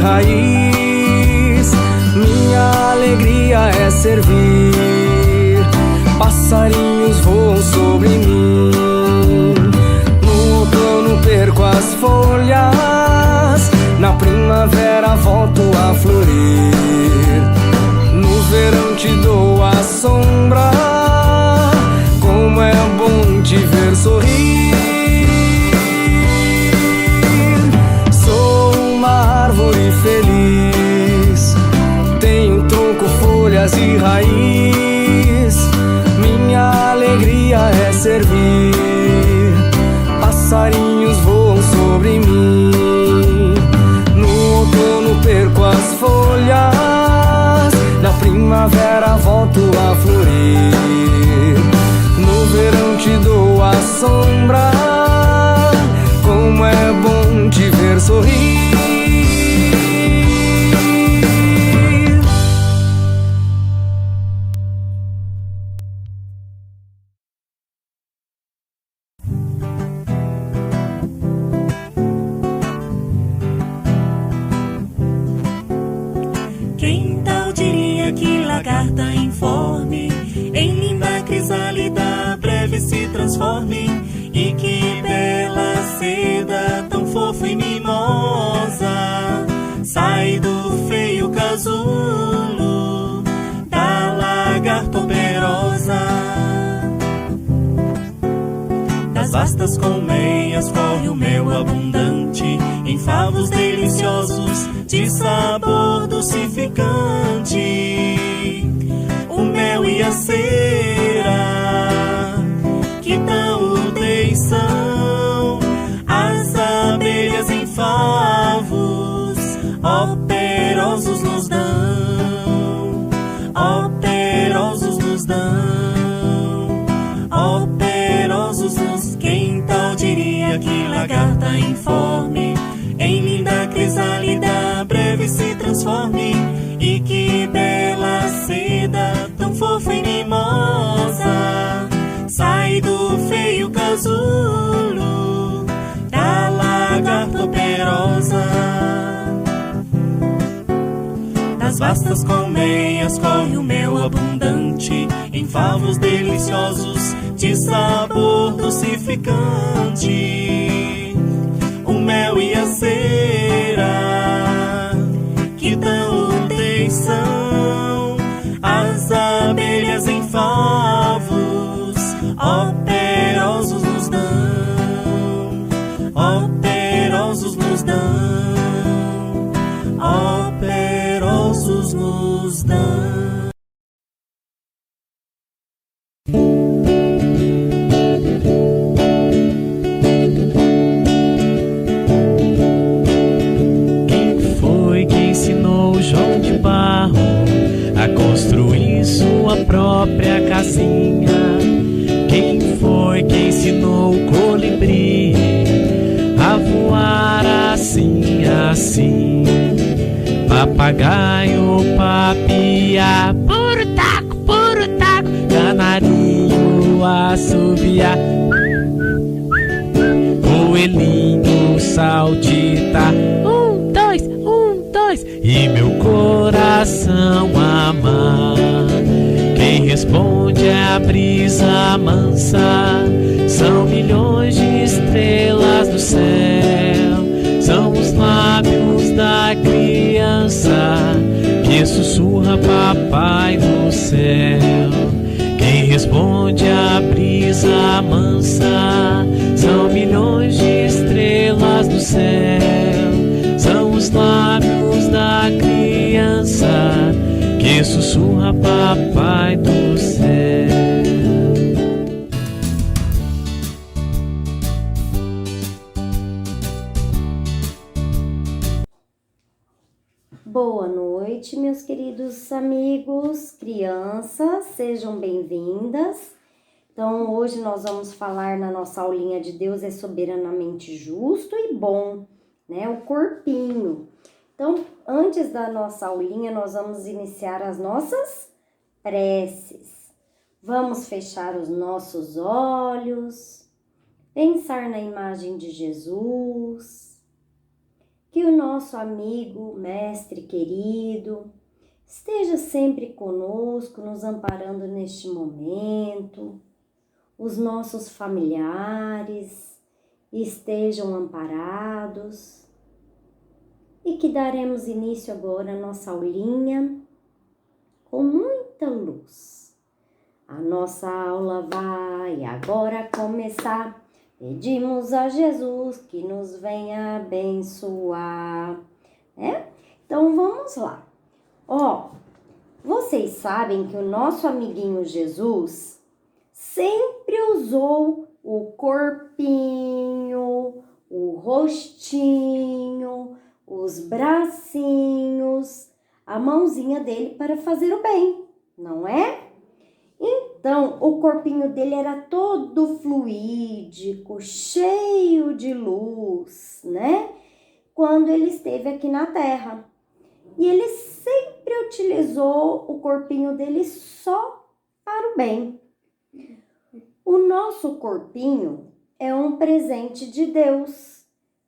raiz. Minha alegria é servir. Passarinhos voam sobre mim. No outono perco as folhas, na primavera volto a florir. No verão te dou a sombra, como é bom te ver sorrir. Sou uma árvore feliz, tenho tronco, folhas e raiz. Minha alegria é servir. Passarinhos voam sobre mim. No outono perco as folhas, na primavera volto a florir. No verão te dou a sombra, como é bom te ver sorrir. Quem tal diria que lagarta informe em linda crisálida breve se transforme, e que bela seda tão fofa e mimosa sai do feio casulo da lagarta operosa. Das vastas colmeias corre o mel abundante em favos deliciosos de sabor dulcificante. O mel e a cera que tão úteis são, as abelhas em favos operosos nos dão, operosos nos dão, operosos nos. Quem tal diria que lagarta informe em linda crisálida breve se transforme, e que bela seda tão fofa e mimosa sai do feio casulo da lagarta operosa. Das vastas colmeias corre o mel abundante em favos deliciosos de sabor dulcificante. O mel e a cera que tão úteis são, as abelhas em favos operosos nos dão, operosos nos dão, operosos nos dão. Própria casinha. Quem foi que ensinou o colibri a voar assim, assim? Papagaio, papiá, puro taco, canarinho, assobiar, coelhinho, saltitar, um, dois, e meu coração amar. Quem responde é a brisa mansa, são milhões de estrelas do céu, são os lábios da criança que sussurra papai no céu. Quem responde é a brisa mansa, são milhões de estrelas do céu, são os lábios da criança que sussurra papai do céu. Boa noite, meus queridos amigos, crianças, sejam bem-vindas. Então, hoje nós vamos falar na nossa aulinha de Deus é soberanamente justo e bom, né? O corpinho. Então, antes da nossa aulinha, nós vamos iniciar as nossas preces. Vamos fechar os nossos olhos, pensar na imagem de Jesus, que o nosso amigo, mestre querido, esteja sempre conosco, nos amparando neste momento. Os nossos familiares estejam amparados. E que daremos início agora à nossa aulinha com muita luz. A nossa aula vai agora começar. Pedimos a Jesus que nos venha abençoar. Então vamos lá. Vocês sabem que o nosso amiguinho Jesus sempre usou o corpinho, o rostinho, os bracinhos, a mãozinha dele para fazer o bem, não é? Então, o corpinho dele era todo fluídico, cheio de luz, né? Quando ele esteve aqui na Terra. E ele sempre utilizou o corpinho dele só para o bem. O nosso corpinho é um presente de Deus,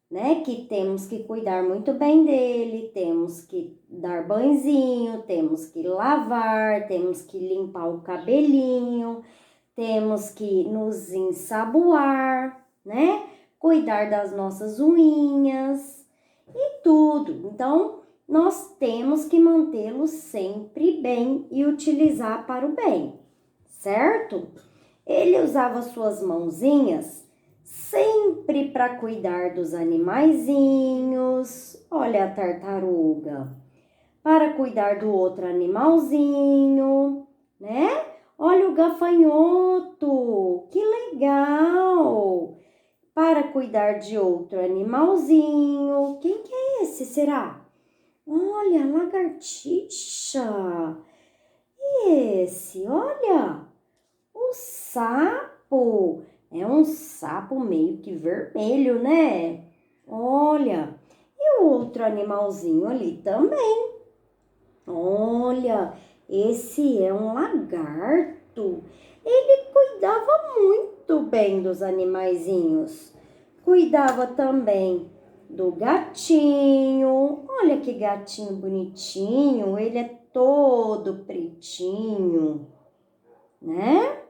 né? Que temos que cuidar muito bem dele, temos que dar banhozinho, temos que lavar, temos que limpar o cabelinho, temos que nos ensaboar, né? Cuidar das nossas unhas e tudo. Então, nós temos que mantê-lo sempre bem e utilizar para o bem, certo? Ele usava suas mãozinhas sempre para cuidar dos animaizinhos, olha a tartaruga, para cuidar do outro animalzinho, né? Olha o gafanhoto, que legal! Para cuidar de outro animalzinho, quem que é esse, será? Olha, a lagartixa, e esse, olha, o sapo. É um sapo meio que vermelho, né? Olha, e o outro animalzinho ali também. Olha, esse é um lagarto. Ele cuidava muito bem dos animaizinhos. Cuidava também do gatinho. Olha que gatinho bonitinho. Ele é todo pretinho, né?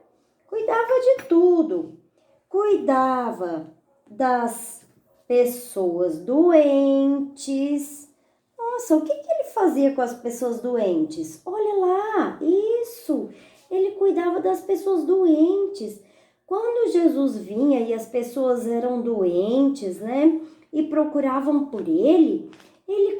Cuidava de tudo. Cuidava das pessoas doentes. Nossa, o que ele fazia com as pessoas doentes? Olha lá, isso! Ele cuidava das pessoas doentes. Quando Jesus vinha e as pessoas eram doentes, né? E procuravam por ele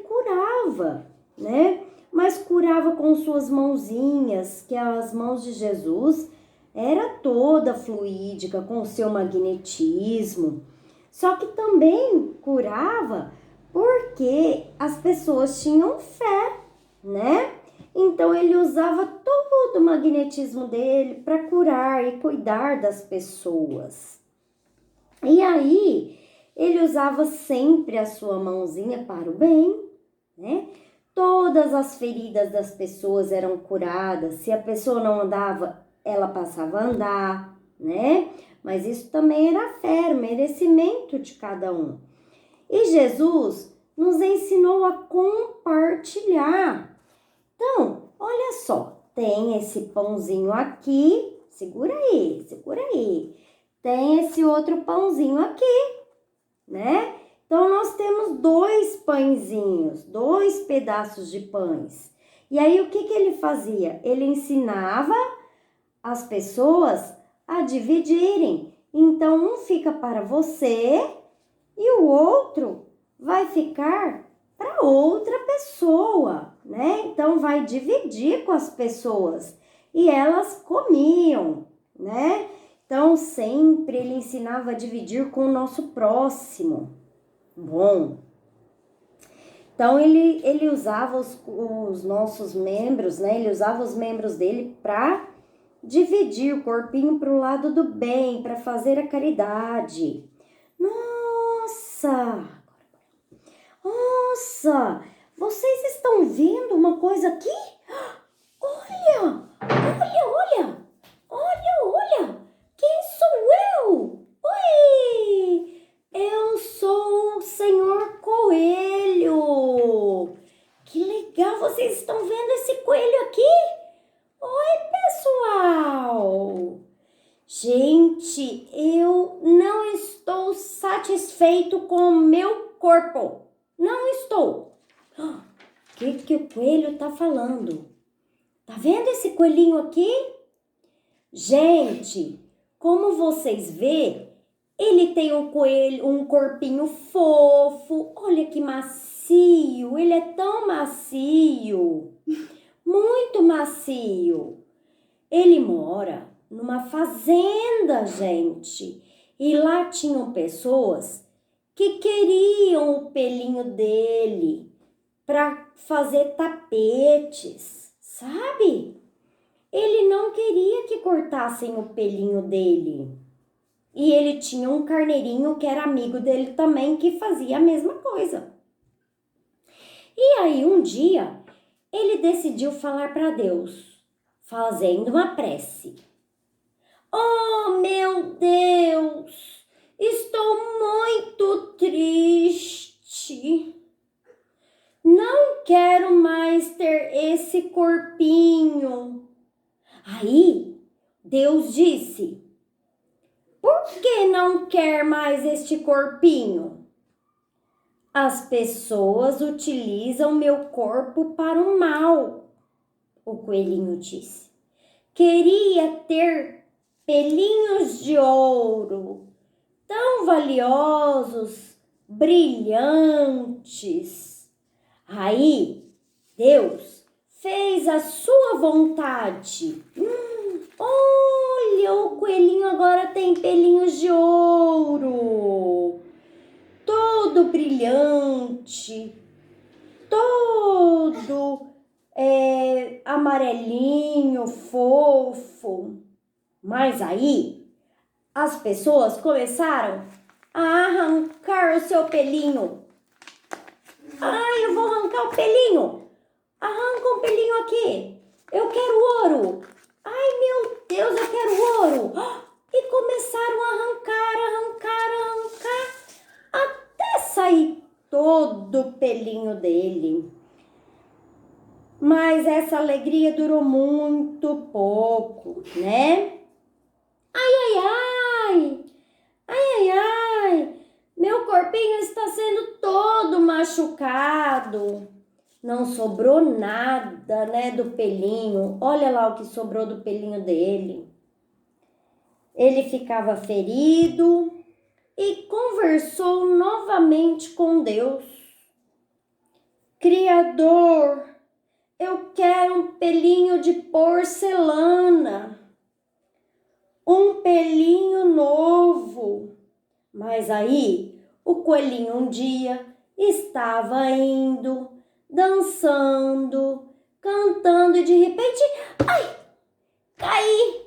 curava, né? Mas curava com suas mãozinhas, que as mãos de Jesus era toda fluídica, com o seu magnetismo. Só que também curava porque as pessoas tinham fé, né? Então ele usava todo o magnetismo dele para curar e cuidar das pessoas. E aí ele usava sempre a sua mãozinha para o bem, né? Todas as feridas das pessoas eram curadas. Se a pessoa não andava, ela passava a andar, né? Mas isso também era fé, merecimento de cada um. E Jesus nos ensinou a compartilhar. Então, olha só, tem esse pãozinho aqui, segura aí, segura aí. Tem esse outro pãozinho aqui, né? Então, nós temos 2 pãezinhos, 2 pedaços de pães. E aí, o que ele fazia? Ele ensinava as pessoas a dividirem. Então, um fica para você e o outro vai ficar para outra pessoa, né? Então, vai dividir com as pessoas e elas comiam, né? Então, sempre ele ensinava a dividir com o nosso próximo. Bom, então ele usava os nossos membros, né? Ele usava os membros dele para dividir o corpinho para o lado do bem, para fazer a caridade. Nossa! Nossa! Vocês estão vendo uma coisa aqui? Olha! Olha, olha! Olha, olha! Quem sou eu? Oi! Eu sou o Senhor Coelho. Gente, eu não estou satisfeito com o meu corpo. Não estou. O que o coelho tá falando? Tá vendo esse coelhinho aqui? Gente, como vocês vê, ele tem um corpinho fofo. Olha que macio, ele é tão macio, muito macio. Ele mora numa fazenda, gente, e lá tinham pessoas que queriam o pelinho dele para fazer tapetes, sabe? Ele não queria que cortassem o pelinho dele. E ele tinha um carneirinho que era amigo dele também, que fazia a mesma coisa. E aí, um dia, ele decidiu falar para Deus, fazendo uma prece. Oh, meu Deus, estou muito triste. Não quero mais ter esse corpinho. Aí, Deus disse, por que não quer mais este corpinho? As pessoas utilizam meu corpo para o mal, o coelhinho disse. Queria ter pelinhos de ouro, tão valiosos, brilhantes. Aí, Deus fez a sua vontade. Olha, o coelhinho agora tem pelinhos de ouro, todo brilhante, todo amarelinho, fofo. Mas aí, as pessoas começaram a arrancar o seu pelinho. Ai, eu vou arrancar o pelinho. Arranca um pelinho aqui. Eu quero ouro. Ai, meu Deus, eu quero ouro. E começaram a arrancar, até sair todo o pelinho dele. Mas essa alegria durou muito pouco, né? Ai, meu corpinho está sendo todo machucado. Não sobrou nada, né, do pelinho. Olha lá o que sobrou do pelinho dele. Ele ficava ferido e conversou novamente com Deus. Criador, eu quero um pelinho de porcelana. Um pelinho novo. Mas aí, o coelhinho um dia estava indo, dançando, cantando e de repente, ai, caí,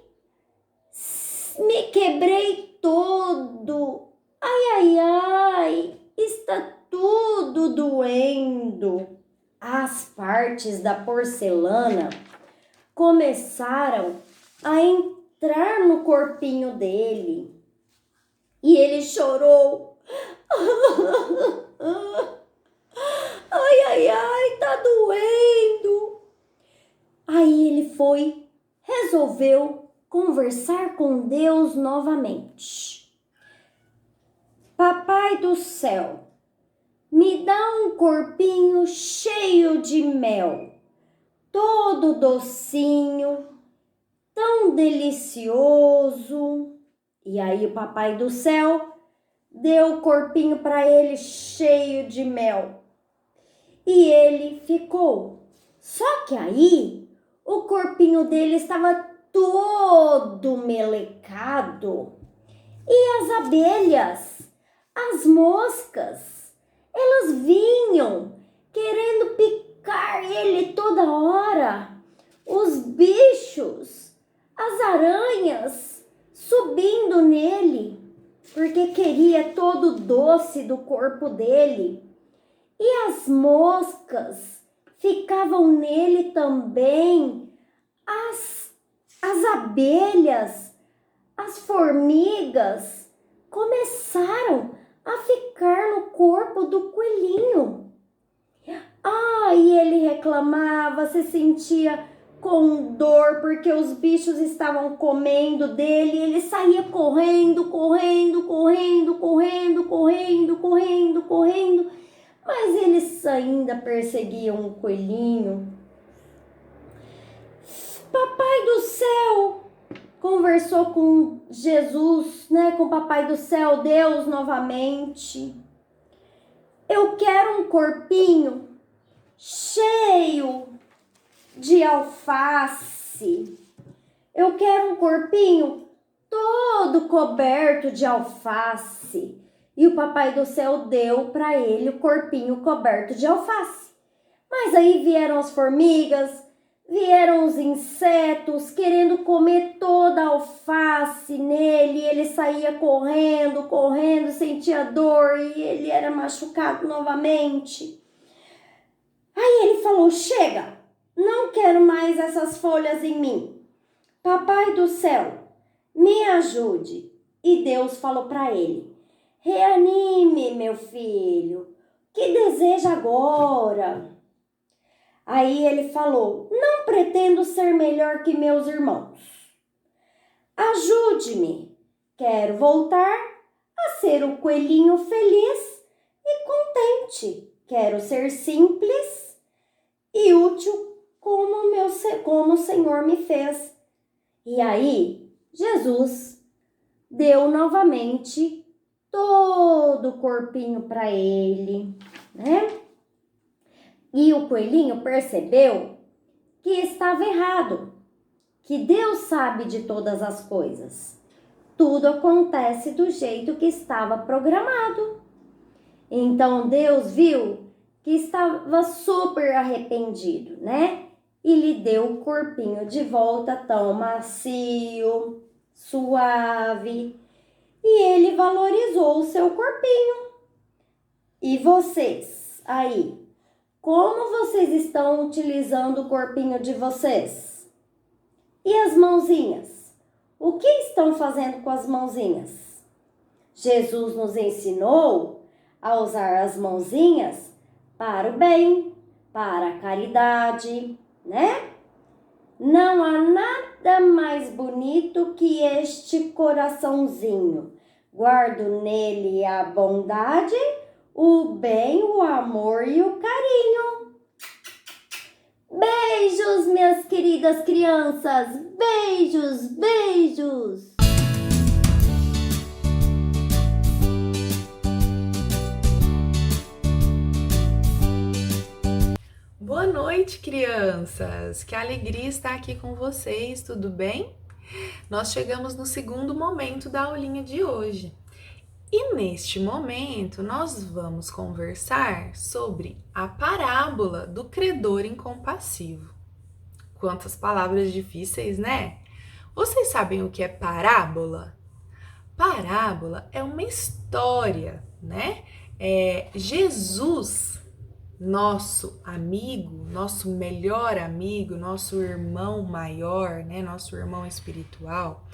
me quebrei todo. Ai, está tudo doendo. As partes da porcelana começaram a entrar no corpinho dele. E ele chorou. Ai, tá doendo. Aí ele resolveu conversar com Deus novamente. Papai do céu, me dá um corpinho cheio de mel, todo docinho, tão delicioso. E aí o papai do céu deu o corpinho para ele cheio de mel. E ele ficou. Só que aí o corpinho dele estava todo melecado. E as abelhas, as moscas, elas vinham querendo picar ele toda hora. Os bichos, as aranhas subindo nele, porque queria todo o doce do corpo dele. E as moscas ficavam nele também, as abelhas, as formigas começaram a ficar no corpo do coelhinho. E ele reclamava, se sentia com dor, porque os bichos estavam comendo dele. Ele saía correndo, correndo, correndo, correndo, correndo, correndo, correndo. Mas eles ainda perseguiam o coelhinho. Papai do céu conversou com Jesus, né? Com o Papai do céu, Deus novamente. Eu quero um corpinho cheio de alface. Eu quero um corpinho todo coberto de alface. E o Papai do céu deu para ele o corpinho coberto de alface. Mas aí vieram as formigas, vieram os insetos querendo comer toda a alface nele. Ele saía correndo, correndo, sentia dor e ele era machucado novamente. Aí ele falou: chega, não quero mais essas folhas em mim. Papai do céu, me ajude. E Deus falou para ele: reanime, meu filho, que deseja agora? Aí ele falou: não pretendo ser melhor que meus irmãos. Ajude-me, quero voltar a ser um coelhinho feliz e contente. Quero ser simples e útil como o Senhor me fez. E aí, Jesus deu novamente todo o corpinho para ele, né? E o coelhinho percebeu que estava errado, que Deus sabe de todas as coisas. Tudo acontece do jeito que estava programado. Então Deus viu que estava super arrependido, né? E lhe deu o corpinho de volta tão macio, suave. E ele valorizou o seu corpinho. E vocês, aí, como vocês estão utilizando o corpinho de vocês? E as mãozinhas? O que estão fazendo com as mãozinhas? Jesus nos ensinou a usar as mãozinhas para o bem, para a caridade, né? Não há nada mais bonito que este coraçãozinho. Guardo nele a bondade, o bem, o amor e o carinho. Beijos, minhas queridas crianças. Beijos, beijos. Boa noite, crianças! Que alegria estar aqui com vocês, tudo bem? Nós chegamos no segundo momento da aulinha de hoje. E neste momento, nós vamos conversar sobre a parábola do credor incompassivo. Quantas palavras difíceis, né? Vocês sabem o que é parábola? Parábola é uma história, né? Jesus, nosso amigo, nosso melhor amigo, nosso irmão maior, né? Nosso irmão espiritual.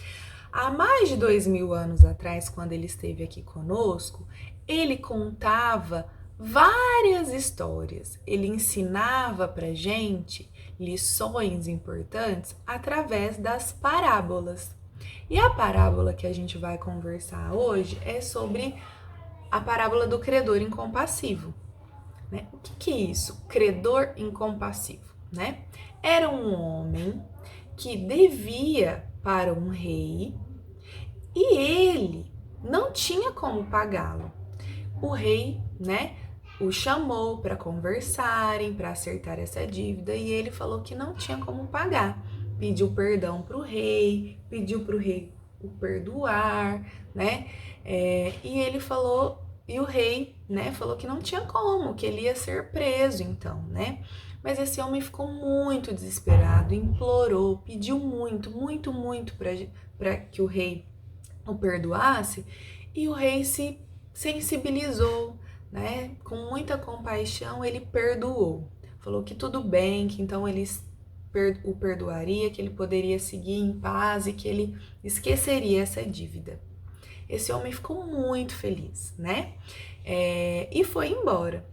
Há mais de 2000 anos atrás, quando ele esteve aqui conosco, ele contava várias histórias. Ele ensinava pra gente lições importantes através das parábolas. E a parábola que a gente vai conversar hoje é sobre a parábola do credor incompassivo. Né? O que é isso? Credor incompassivo, né? Era um homem que devia para um rei e ele não tinha como pagá-lo. O rei, né, o chamou para conversarem, para acertar essa dívida e ele falou que não tinha como pagar. Pediu perdão para o rei, pediu para o rei o perdoar, né? E ele falou, e o rei, né, falou que não tinha como, que ele ia ser preso então, né? Mas esse homem ficou muito desesperado, implorou, pediu muito para que o rei o perdoasse, e o rei se sensibilizou, né? Com muita compaixão, ele perdoou. Falou que tudo bem, que então ele o perdoaria, que ele poderia seguir em paz e que ele esqueceria essa dívida. Esse homem ficou muito feliz, né? E foi embora.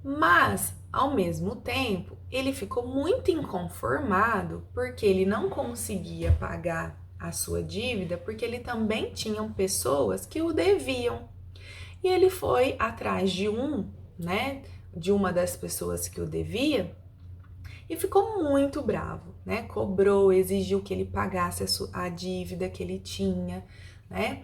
Mas ao mesmo tempo, ele ficou muito inconformado porque ele não conseguia pagar a sua dívida, porque ele também tinha pessoas que o deviam. E ele foi atrás de de uma das pessoas que o devia e ficou muito bravo, né? Cobrou, exigiu que ele pagasse a dívida que ele tinha, né?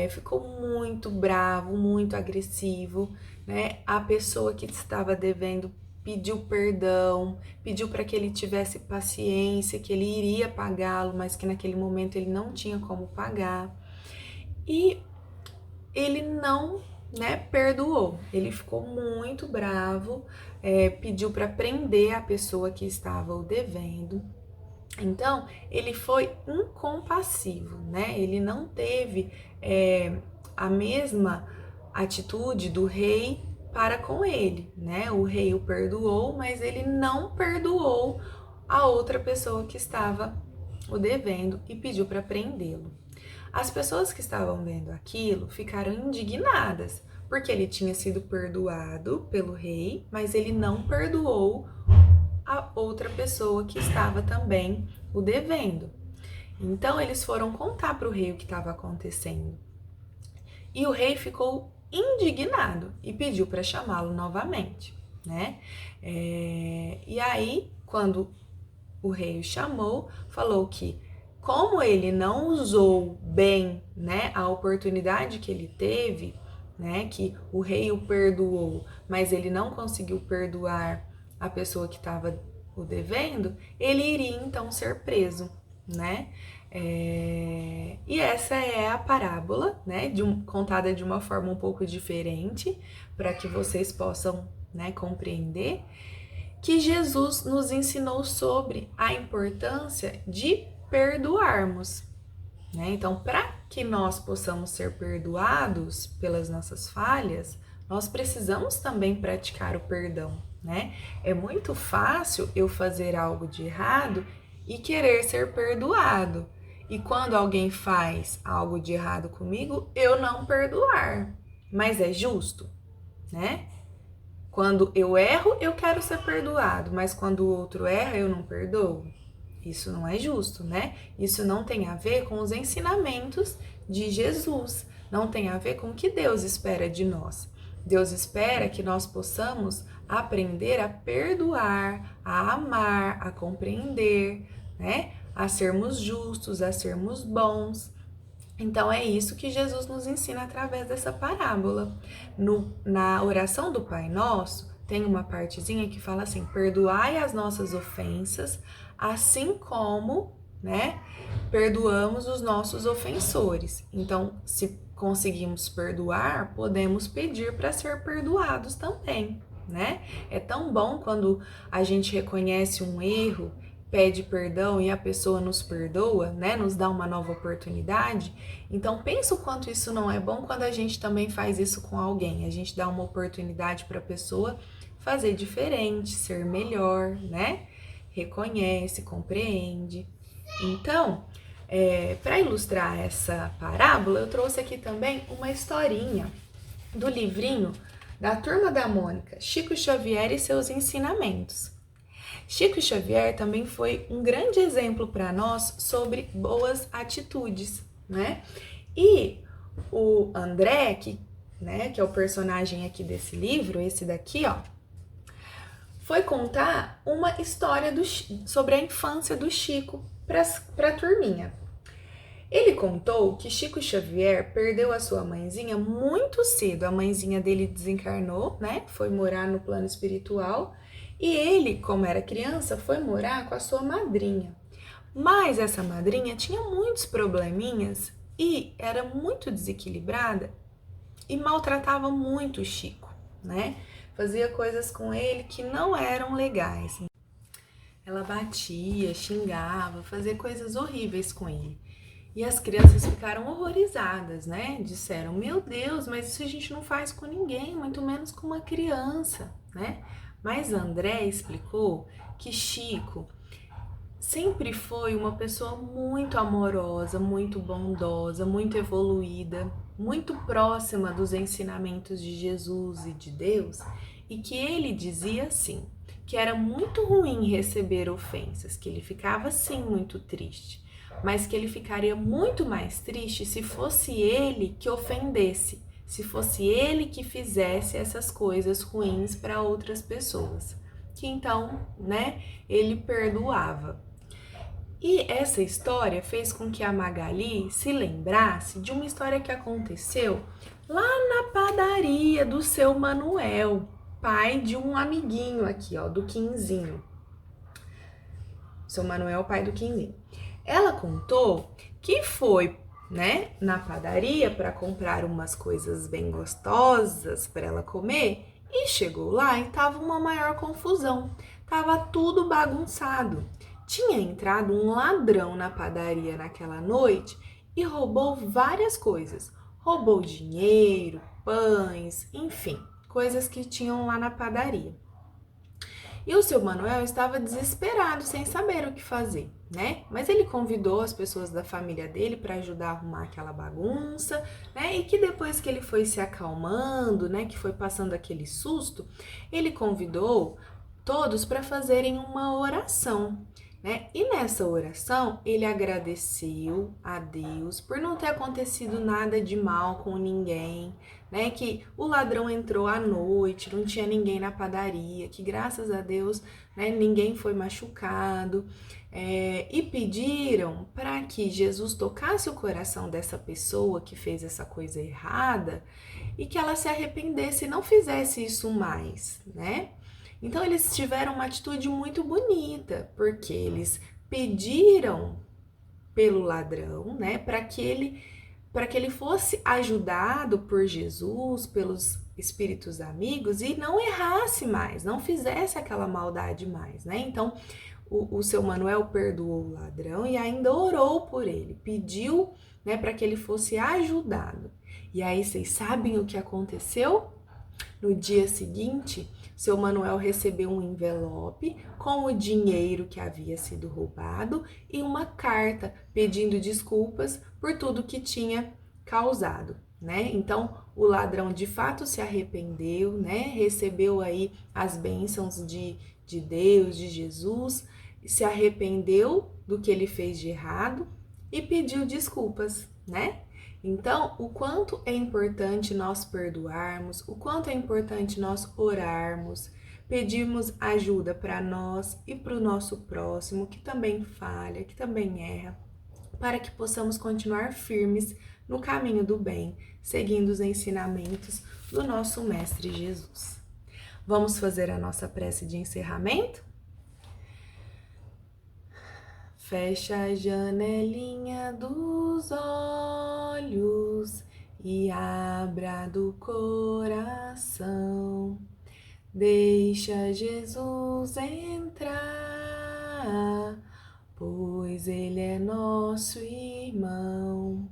Ficou muito bravo, muito agressivo, né? A pessoa que estava devendo pediu perdão, pediu para que ele tivesse paciência, que ele iria pagá-lo, mas que naquele momento ele não tinha como pagar. E ele não, perdoou. Ele ficou muito bravo, pediu para prender a pessoa que estava o devendo. Então, ele foi incompassivo, né? Ele não teve a mesma atitude do rei para com ele, né? O rei o perdoou, mas ele não perdoou a outra pessoa que estava o devendo e pediu para prendê-lo. As pessoas que estavam vendo aquilo ficaram indignadas, porque ele tinha sido perdoado pelo rei, mas ele não perdoou a outra pessoa que estava também o devendo. Então eles foram contar para o rei o que estava acontecendo. E o rei ficou indignado e pediu para chamá-lo novamente, né? E aí, quando o rei o chamou, falou que como ele não usou bem, né, a oportunidade que ele teve, né, que o rei o perdoou, mas ele não conseguiu perdoar a pessoa que estava o devendo, ele iria então ser preso, né? E essa é a parábola, né, contada de uma forma um pouco diferente, para que vocês possam, né, compreender que Jesus nos ensinou sobre a importância de perdoarmos, né? Então, para que nós possamos ser perdoados pelas nossas falhas, nós precisamos também praticar o perdão, né? É muito fácil eu fazer algo de errado e querer ser perdoado. E quando alguém faz algo de errado comigo, eu não perdoar. Mas é justo, né? Quando eu erro, eu quero ser perdoado, mas quando o outro erra, eu não perdoo. Isso não é justo, né? Isso não tem a ver com os ensinamentos de Jesus, não tem a ver com o que Deus espera de nós. Deus espera que nós possamos aprender a perdoar, a amar, a compreender, né? A sermos justos, a sermos bons. Então é isso que Jesus nos ensina através dessa parábola. Na oração do Pai Nosso, tem uma partezinha que fala assim: perdoai as nossas ofensas, assim como, né, perdoamos os nossos ofensores. Então, se conseguimos perdoar, podemos pedir para ser perdoados também, né? É tão bom quando a gente reconhece um erro, pede perdão e a pessoa nos perdoa, né? Nos dá uma nova oportunidade. Então, pensa o quanto isso não é bom quando a gente também faz isso com alguém. A gente dá uma oportunidade para a pessoa fazer diferente, ser melhor, né? Reconhece, compreende. Então, para ilustrar essa parábola, eu trouxe aqui também uma historinha do livrinho da Turma da Mônica, Chico Xavier e seus ensinamentos. Chico Xavier também foi um grande exemplo para nós sobre boas atitudes, né? E o André, que é o personagem aqui desse livro, esse daqui, ó, foi contar uma história sobre a infância do Chico para a turminha. Ele contou que Chico Xavier perdeu a sua mãezinha muito cedo. A mãezinha dele desencarnou, né? Foi morar no plano espiritual. E ele, como era criança, foi morar com a sua madrinha. Mas essa madrinha tinha muitos probleminhas e era muito desequilibrada e maltratava muito o Chico, né? Fazia coisas com ele que não eram legais. Ela batia, xingava, fazia coisas horríveis com ele. E as crianças ficaram horrorizadas, né? Disseram: meu Deus, mas isso a gente não faz com ninguém, muito menos com uma criança, né? Mas André explicou que Chico sempre foi uma pessoa muito amorosa, muito bondosa, muito evoluída, muito próxima dos ensinamentos de Jesus e de Deus, e que ele dizia assim, que era muito ruim receber ofensas, que ele ficava sim muito triste, mas que ele ficaria muito mais triste se fosse ele que ofendesse, se fosse ele que fizesse essas coisas ruins para outras pessoas, que então, né, ele perdoava. E essa história fez com que a Magali se lembrasse de uma história que aconteceu lá na padaria do seu Manuel, pai de um amiguinho aqui, ó, do Quinzinho. Seu Manuel, pai do Quinzinho. Ela contou que foi, né, na padaria para comprar umas coisas bem gostosas para ela comer e chegou lá e tava uma maior confusão. Tava tudo bagunçado. Tinha entrado um ladrão na padaria naquela noite e roubou várias coisas. Roubou dinheiro, pães, enfim, coisas que tinham lá na padaria. E o seu Manuel estava desesperado, sem saber o que fazer, né? Mas ele convidou as pessoas da família dele para ajudar a arrumar aquela bagunça, né? E que depois que ele foi se acalmando, né, que foi passando aquele susto, ele convidou todos para fazerem uma oração, né? E nessa oração, ele agradeceu a Deus por não ter acontecido nada de mal com ninguém, né? Que o ladrão entrou à noite, não tinha ninguém na padaria, que graças a Deus, né, ninguém foi machucado. E pediram para que Jesus tocasse o coração dessa pessoa que fez essa coisa errada e que ela se arrependesse e não fizesse isso mais, né? Então, eles tiveram uma atitude muito bonita, porque eles pediram pelo ladrão, né, para que ele fosse ajudado por Jesus, pelos espíritos amigos e não errasse mais, não fizesse aquela maldade mais, né? Então, o seu Manuel perdoou o ladrão e ainda orou por ele, pediu, né, para que ele fosse ajudado. E aí, vocês sabem o que aconteceu? No dia seguinte, seu Manuel recebeu um envelope com o dinheiro que havia sido roubado e uma carta pedindo desculpas por tudo que tinha causado, né? Então, o ladrão de fato se arrependeu, né? Recebeu aí as bênçãos de Deus, de Jesus, se arrependeu do que ele fez de errado e pediu desculpas, né? Então, o quanto é importante nós perdoarmos, o quanto é importante nós orarmos, pedirmos ajuda para nós e para o nosso próximo, que também falha, que também erra, para que possamos continuar firmes no caminho do bem, seguindo os ensinamentos do nosso Mestre Jesus. Vamos fazer a nossa prece de encerramento? Fecha a janelinha dos olhos e abra do coração. Deixa Jesus entrar, pois Ele é nosso irmão.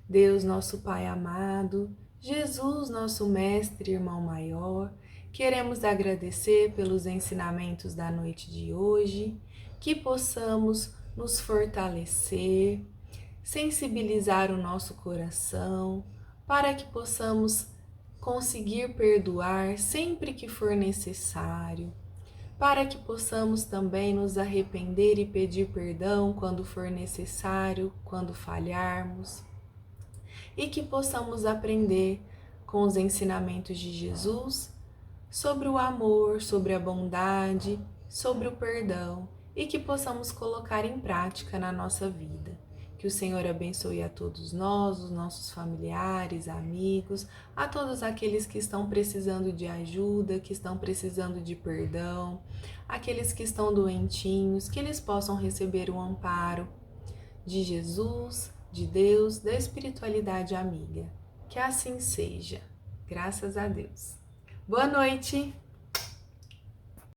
Deus, nosso Pai amado, Jesus, nosso Mestre, irmão maior, queremos agradecer pelos ensinamentos da noite de hoje, que possamos nos fortalecer, sensibilizar o nosso coração, para que possamos conseguir perdoar sempre que for necessário, para que possamos também nos arrepender e pedir perdão quando for necessário, quando falharmos, e que possamos aprender com os ensinamentos de Jesus sobre o amor, sobre a bondade, sobre o perdão, e que possamos colocar em prática na nossa vida. Que o Senhor abençoe a todos nós, os nossos familiares, amigos, a todos aqueles que estão precisando de ajuda, que estão precisando de perdão, aqueles que estão doentinhos, que eles possam receber o amparo de Jesus, de Deus, da espiritualidade amiga. Que assim seja. Graças a Deus. Boa noite!